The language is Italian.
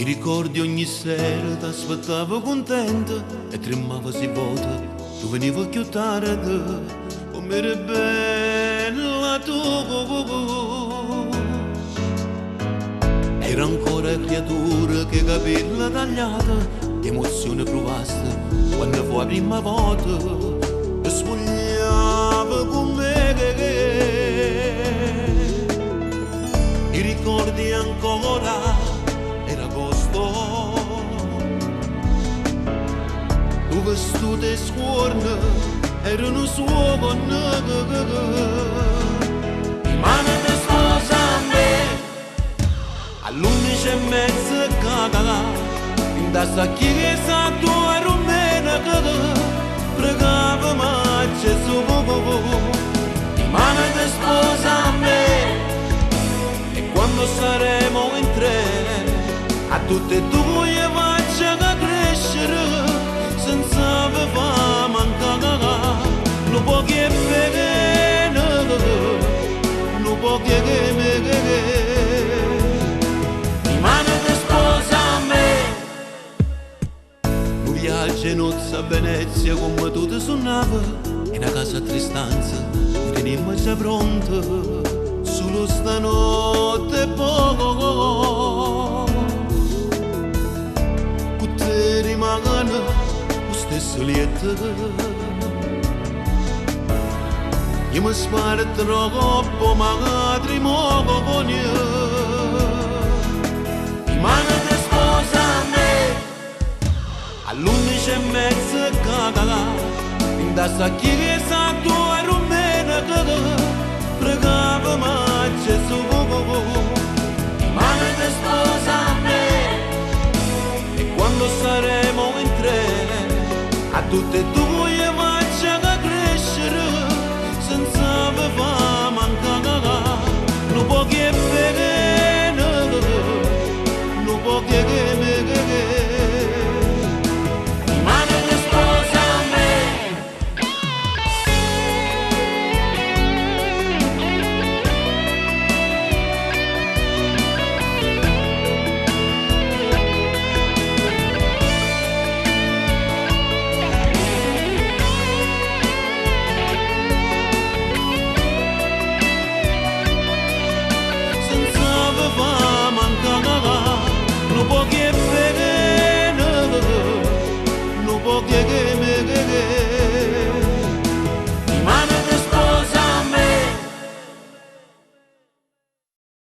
Ti ricordi ogni sera ti aspettavo contenta e tremava si vota, tu venivi più tardi, come era bella tu. Era ancora creatura che capella tagliata, emozione provasta quando fu la prima volta e spogliava con me. Ti ricordi ancora? Era agosto, tu vestute e scuorne erano suono. Di mano di sposa a me all'11:30 cagala in testa a chiesa tua rumena che pregava ma Gesù. Di mano di sposa a me e quando saremo in tre a tutte e due faccia crescere senza aveva mancata non può che bene non può che me di mano di sposa a me un viaggio in nozze a Venezia come tu ti suonava in una casa a Tristanza teniamo già pronta solo stanotte poco rimane lo stesso lieto. Io mi sparo troppo matrimonio. Di mano di sposa a me all'11:30 cagala in testa a chiesa tua rumena che pregava ma Gesù. Di mano di sposa a me quando saremo in tre a tutte e due faccia crescere senza aveva mancata non può che bene non può che me di mano di sposa a me. Non può che bene, non può che me